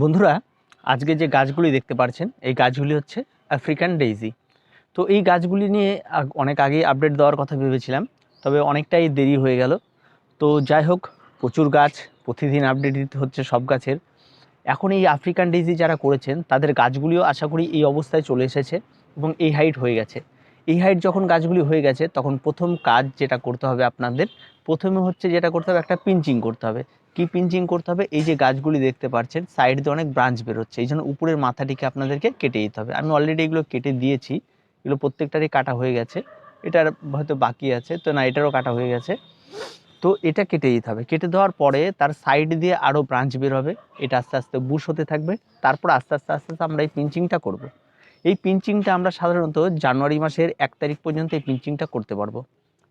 বন্ধুরা, আজকে যে গাছগুলি দেখতে পাচ্ছেন এই গাছগুলি হচ্ছে আফ্রিকান ডেইজি। তো এই গাছগুলি নিয়ে অনেক আগেই আপডেট দেওয়ার কথা ভেবেছিলাম, তবে অনেকটাই দেরি হয়ে গেল। তো যাই হোক, প্রচুর গাছ, প্রতিদিন আপডেট দিতে হচ্ছে সব গাছের। এখন এই আফ্রিকান ডেইজি যারা করেছেন তাদের গাছগুলিও আশা করি এই অবস্থায় চলে এসেছে এবং এই হাইট হয়ে গেছে। এই হাইট যখন গাছগুলি হয়ে গেছে তখন প্রথম কাজ যেটা করতে হবে আপনাদের, প্রথমে হচ্ছে যেটা করতে হবে, একটা পিঞ্চিং করতে হবে। কি পিঞ্চিং করতে হবে? এই যে গাছগুলি দেখতে পাচ্ছেন সাইড দিয়ে অনেক ব্রাঞ্চ বেরোচ্ছে, এই জন্য উপরের মাথাটিকে আপনাদেরকে কেটে দিতে হবে। আমি অলরেডি এগুলো কেটে দিয়েছি, এগুলো প্রত্যেকটারই কাটা হয়ে গেছে। এটার হয়তো বাকি আছে, তো না, এটারও কাটা হয়ে গেছে। তো এটা কেটে দিতে হবে। কেটে দেওয়ার পরে তার সাইড দিয়ে আরও ব্রাঞ্চ বের হবে, এটা আস্তে আস্তে বুশ হতে থাকবে। তারপর আস্তে আস্তে আস্তে আস্তে আমরা এই পিঞ্চিংটা করব। এই পিঞ্চিংটা আমরা সাধারণত জানুয়ারি মাসের 1 তারিখ পর্যন্ত এই পিঞ্চিংটা করতে পারবো।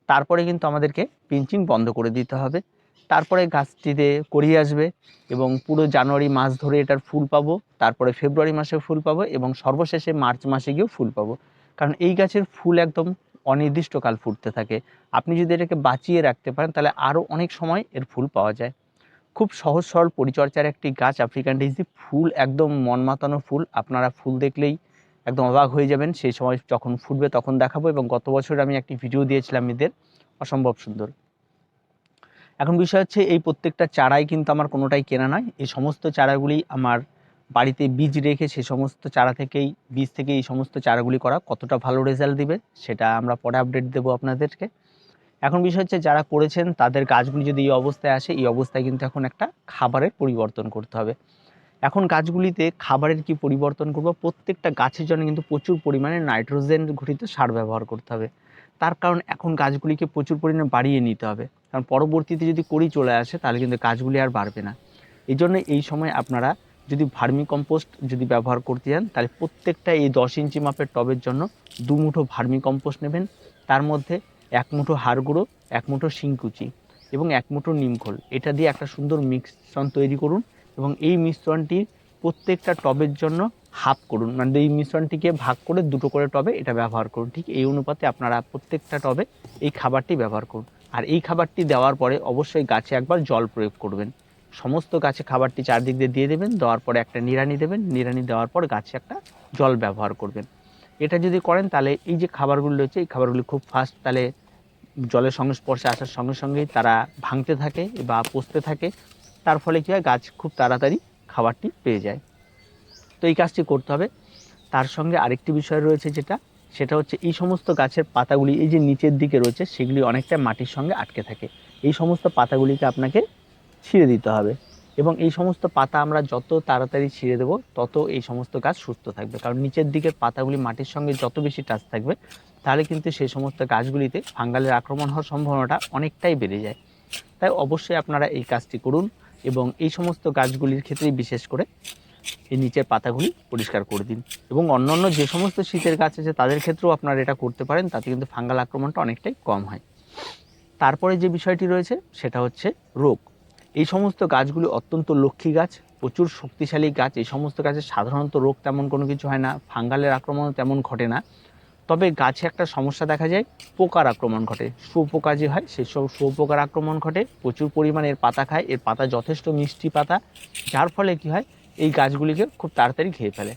তারপরে কিন্তু আমাদেরকে পিঞ্চিং বন্ধ করে দিতে হবে। তারপরে গাছটিতে কড়ি আসবে এবং পুরো জানুয়ারি মাস ধরে এটার ফুল পাবো, তারপরে ফেব্রুয়ারি মাসে ফুল পাবো এবং সর্বশেষে মার্চ মাসে গিয়েও ফুল পাবো। কারণ এই গাছের ফুল একদম অনির্দিষ্টকাল ফুটতে থাকে। আপনি যদি এটাকে বাঁচিয়ে রাখতে পারেন তাহলে আরও অনেক সময় এর ফুল পাওয়া যায়। খুব সহজ সরল পরিচর্যার একটি গাছ আফ্রিকান ডেইজি। ফুল একদম মন মাতানো ফুল, আপনারা ফুল দেখলেই একদম অবাক হয়ে যাবেন। সেই সময় যখন ফুটবে তখন দেখাবো, এবং গত বছর আমি একটি ভিডিও দিয়েছিলাম এদের, অসম্ভব সুন্দর। এখন বিষয় হচ্ছে, এই প্রত্যেকটা চারাই কিন্তু আমার কোনোটাই কেনা নয়। এই সমস্ত চারাগুলি আমার বাড়িতে বীজ রেখে সে সমস্ত চারা থেকেই, বীজ থেকে এই সমস্ত চারাগুলি করা। কতটা ভালো রেজাল্ট দিবে সেটা আমরা পরে আপডেট দেবো আপনাদেরকে। এখন বিষয় হচ্ছে, যারা করেছেন তাদের গাছগুলি যদি এই অবস্থায় আসে, এই অবস্থায় কিন্তু এখন একটা খাবারের পরিবর্তন করতে হবে। এখন গাছগুলিতে খাবারের কি পরিবর্তন করব? প্রত্যেকটা গাছের জন্য কিন্তু প্রচুর পরিমাণে নাইট্রোজেন ঘটিত সার ব্যবহার করতে হবে। তার কারণ এখন গাছগুলিকে প্রচুর পরিমাণে বাড়িয়ে নিতে হবে, কারণ পরবর্তীতে যদি কড়ি চলে আসে তাহলে কিন্তু গাছগুলি আর বাড়বে না। এই জন্য এই সময় আপনারা যদি ভার্মি কম্পোস্ট যদি ব্যবহার করতে চান, তাহলে প্রত্যেকটা এই 10 ইঞ্চি মাপের টবের জন্য 2 মুঠো ভার্মি কম্পোস্ট নেবেন। তার মধ্যে 1 মুঠো হাড় গুঁড়ো, 1 মুঠো শিংকুচি এবং 1 মুঠো নিমখোল, এটা দিয়ে একটা সুন্দর মিশ্রণ তৈরি করুন। এবং এই মিশ্রণটি প্রত্যেকটা টবের জন্য হাফ করুন, মানে এই মিশ্রণটিকে ভাগ করে 2টো করে টবে এটা ব্যবহার করুন। ঠিক এই অনুপাতে আপনারা প্রত্যেকটা টবে এই খাবারটি ব্যবহার করুন। আর এই খাবারটি দেওয়ার পরে অবশ্যই গাছে একবার জল প্রয়োগ করবেন। সমস্ত গাছে খাবারটি চারদিক দিয়ে দেবেন, দেওয়ার পরে একটা নিড়ানি দেবেন, নিড়ানি দেওয়ার পর গাছে একটা জল ব্যবহার করবেন। এটা যদি করেন তাহলে এই যে খাবারগুলো রয়েছে, এই খাবারগুলি খুব ফাস্ট তাহলে জলের সংস্পর্শে আসার সঙ্গে সঙ্গেই তারা ভাঙতে থাকে বা পচতে থাকে। তার ফলে কী হয়, গাছ খুব তাড়াতাড়ি খাবারটি পেয়ে যায়। তো এই কাজটি করতে হবে। তার সঙ্গে আরেকটি বিষয় রয়েছে, সেটা হচ্ছে এই সমস্ত গাছের পাতাগুলি এই যে নিচের দিকে রয়েছে সেগুলি অনেকটা মাটির সঙ্গে আটকে থাকে। এই সমস্ত পাতাগুলিকে আপনাকে ছিঁড়ে দিতে হবে, এবং এই সমস্ত পাতা আমরা যত তাড়াতাড়ি ছিঁড়ে দেবো তত এই সমস্ত গাছ সুস্থ থাকবে। কারণ নিচের দিকের পাতাগুলি মাটির সঙ্গে যত বেশি টাচ থাকবে তাহলে কিন্তু সেই সমস্ত গাছগুলিতে ফাঙ্গালের আক্রমণ হওয়ার সম্ভাবনাটা অনেকটাই বেড়ে যায়। তাই অবশ্যই আপনারা এই কাজটি করুন, এবং এই সমস্ত গাছগুলির ক্ষেত্রেই বিশেষ করে এই নিচের পাতাগুলি পরিষ্কার করে দিন। এবং অন্যান্য যে সমস্ত শীতের গাছ আছে তাদের ক্ষেত্রেও আপনারা এটা করতে পারেন, তাতে কিন্তু ফাঙ্গাল আক্রমণটা অনেকটাই কম হয়। তারপরে যে বিষয়টি রয়েছে সেটা হচ্ছে রোগ। এই সমস্ত গাছগুলি অত্যন্ত লক্ষ্মী গাছ, প্রচুর শক্তিশালী গাছ। এই সমস্ত গাছের সাধারণত রোগ তেমন কোনো কিছু হয় না, ফাঙ্গালের আক্রমণ তেমন ঘটে না। তবে গাছে একটা সমস্যা দেখা যায়, পোকার আক্রমণ ঘটে। শুঁয়োপোকা যে হয় সেই সব শুঁয়োপোকার আক্রমণ ঘটে, প্রচুর পরিমাণে এর পাতা খায়। এর পাতা যথেষ্ট মিষ্টি পাতা, যার ফলে কী হয়, এই গাছগুলিকে খুব তাড়াতাড়ি খেয়ে ফেলে।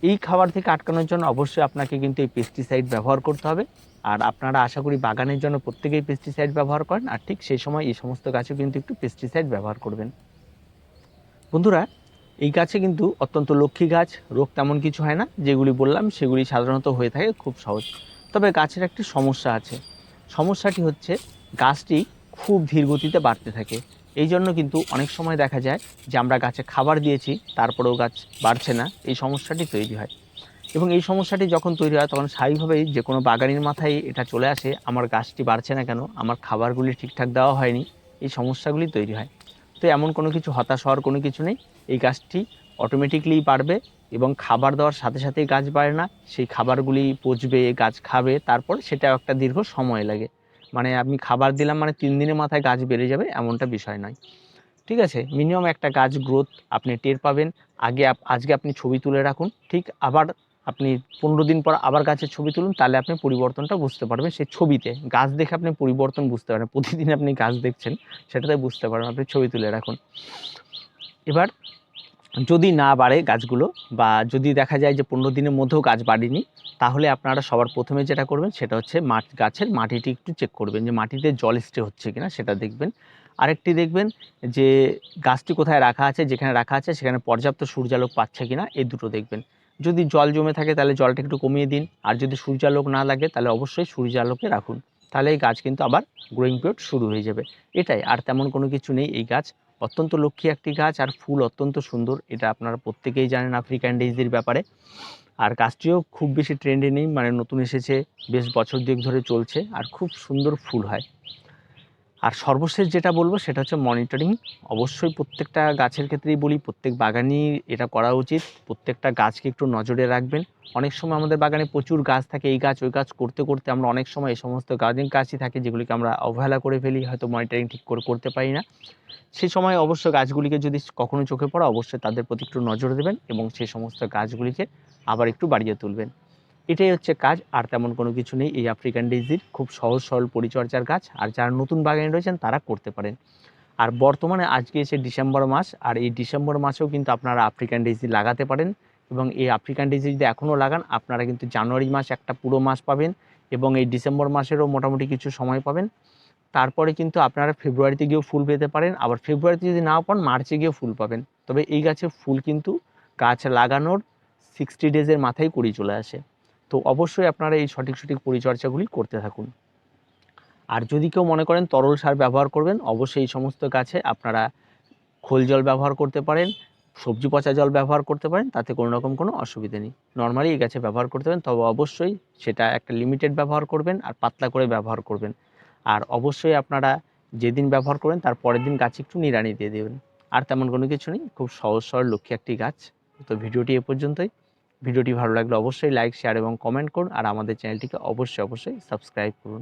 এই খাবার থেকে আটকানোর জন্য অবশ্যই আপনাকে কিন্তু এই পেস্টিসাইড ব্যবহার করতে হবে। আর আপনারা আশা করি বাগানের জন্য প্রত্যেকেই পেস্টিসাইড ব্যবহার করেন, আর ঠিক সেই সময় এই সমস্ত গাছেও কিন্তু একটু পেস্টিসাইড ব্যবহার করবেন। বন্ধুরা, এই গাছে কিন্তু অত্যন্ত লক্ষ্মী গাছ, রোগ তেমন কিছু হয় না। যেগুলি বললাম সেগুলি সাধারণত হয়ে থাকে খুব সহজ। তবে গাছের একটি সমস্যা আছে, সমস্যাটি হচ্ছে গাছটি খুব ধীর গতিতে বাড়তে থাকে। এই জন্য কিন্তু অনেক সময় দেখা যায় যে আমরা গাছে খাবার দিয়েছি তারপরেও গাছ বাড়ছে না, এই সমস্যাটি তৈরি হয়। এবং এই সমস্যাটি যখন তৈরি হয় তখন স্বাভাবিকভাবেই যে কোনো বাগানির মাথায় এটা চলে আসে, আমার গাছটি বাড়ছে না কেন, আমার খাবারগুলি ঠিকঠাক দেওয়া হয়নি, এই সমস্যাগুলি তৈরি হয়। তো এমন কোনো কিছু হতাশ হওয়ার কোনো কিছু নেই, এই গাছটি অটোমেটিকলি বাড়বে। এবং খাবার দেওয়ার সাথে সাথেই গাছ বাড়ে না, সেই খাবারগুলি পচবে, গাছ খাবে, তারপর সেটাও একটা দীর্ঘ সময় লাগে। মানে আমি খাবার দিলাম মানে 3 দিনের মাথায় গাছ বেড়ে যাবে এমনটা বিষয় নয়। ঠিক আছে, মিনিমাম একটা গাছ গ্রোথ আপনি টের পাবেন। আজকে আপনি ছবি তুলে রাখুন, ঠিক আবার আপনি 15 দিন পর আবার গাছের ছবি তুলুন, তাহলে আপনি পরিবর্তনটা বুঝতে পারবেন। সেই ছবিতে গাছ দেখে আপনি পরিবর্তন বুঝতে পারেন, প্রতিদিন আপনি গাছ দেখছেন সেটাতে বুঝতে পারবেন, আপনি ছবি তুলে রাখুন। এবার যদি না বাড়ে গাছগুলো বা যদি দেখা যায় যে 15 দিনের মধ্যেও গাছ বাড়েনি, তাহলে আপনারা সবার প্রথমে যেটা করবেন সেটা হচ্ছে গাছের মাটিটি একটু চেক করবেন যে মাটিতে জল স্টে হচ্ছে কিনা সেটা দেখবেন। আরেকটি দেখবেন যে গাছটি কোথায় রাখা আছে, যেখানে রাখা আছে সেখানে পর্যাপ্ত সূর্যালোক পাচ্ছে কিনা, এই দুটো দেখবেন। যদি জল জমে থাকে তাহলে জলটা একটু কমিয়ে দিন, আর যদি সূর্যালোক না লাগে তাহলে অবশ্যই সূর্যালোকে রাখুন। তাহলে এই গাছ কিন্তু আবার গ্রোয়িং পিরিয়ড শুরু হয়ে যাবে। এটাই, আর তেমন কোনো কিছু নেই। এই গাছ অত্যন্ত লক্ষ্মী একটি গাছ আর ফুল অত্যন্ত সুন্দর, এটা আপনারা প্রত্যেকেই জানেন আফ্রিকান ডেইজির ব্যাপারে। আর গাছটিও খুব বেশি ট্রেন্ডে নেই, মানে নতুন এসেছে, বেশ বছর দুয়েক ধরে চলছে আর খুব সুন্দর ফুল হয়। আর সর্বশেষ যেটা বলবো সেটা হচ্ছে মনিটরিং। অবশ্যই প্রত্যেকটা গাছের ক্ষেত্রেই বলি, প্রত্যেক বাগানই এটা করা উচিত। প্রত্যেকটা গাছকে একটু নজরে রাখবেন। অনেক সময় আমাদের বাগানে প্রচুর গাছ থাকে, এই গাছ ওই গাছ করতে করতে আমরা অনেক সময় এই সমস্ত গার্ডেন গাছই থাকে যেগুলিকে আমরা অবহেলা করে ফেলি, হয়তো মনিটরিং ঠিক করে করতে পারি না। সেই সময় অবশ্য গাছগুলিকে যদি কখনো চোখে পড়ে অবশ্যই তাদের প্রতি একটু নজর দেবেন এবং সেই সমস্ত গাছগুলিকে আবার একটু বাড়িয়ে তুলবেন। এটাই হচ্ছে কাজ, আর তেমন কোনো কিছু নেই এই আফ্রিকান ডেইজির। খুব সহজ সরল পরিচর্যার গাছ, আর যারা নতুন বাগানে রয়েছেন তারা করতে পারেন। আর বর্তমানে আজকে এসে ডিসেম্বর মাস, আর এই ডিসেম্বর মাসেও কিন্তু আপনারা আফ্রিকান ডেইজি লাগাতে পারেন। এবং এই আফ্রিকান ডেইজি যদি এখনও লাগান আপনারা কিন্তু জানুয়ারি মাস একটা পুরো মাস পাবেন এবং এই ডিসেম্বর মাসেরও মোটামুটি কিছু সময় পাবেন। তারপরে কিন্তু আপনারা ফেব্রুয়ারিতে গিয়েও ফুল পেতে পারেন, আবার ফেব্রুয়ারিতে যদি নাও পান মার্চে গিয়েও ফুল পাবেন। তবে এই গাছে ফুল কিন্তু গাছ লাগানোর 60 ডেজের মাথায় কুড়ি চলে আসে। তো অবশ্যই আপনারা এই সঠিক সঠিক পরিচর্যাগুলি করতে থাকুন। আর যদি কেউ মনে করেন তরল সার ব্যবহার করবেন, অবশ্যই এই সমস্ত গাছে আপনারা খোল জল ব্যবহার করতে পারেন, সবজি পচা জল ব্যবহার করতে পারেন, তাতে কোনো রকম কোনো অসুবিধা নেই। নর্মালি এই গাছে ব্যবহার করতে পারেন, তবে অবশ্যই সেটা একটা লিমিটেড ব্যবহার করবেন আর পাতলা করে ব্যবহার করবেন। আর অবশ্যই আপনারা যেদিন ব্যবহার করেন তার পরের দিন গাছে একটু নিড়ানি দিয়ে দেবেন। আর তেমন কোনো কিছু নেই, খুব সহজ সরল লক্ষ্মী একটি গাছ। তো ভিডিওটি এ পর্যন্তই। ভিডিওটি ভালো লাগলে অবশ্যই লাইক, শেয়ার এবং কমেন্ট করুন, আর আমাদের চ্যানেলটিকে অবশ্যই সাবস্ক্রাইব করুন।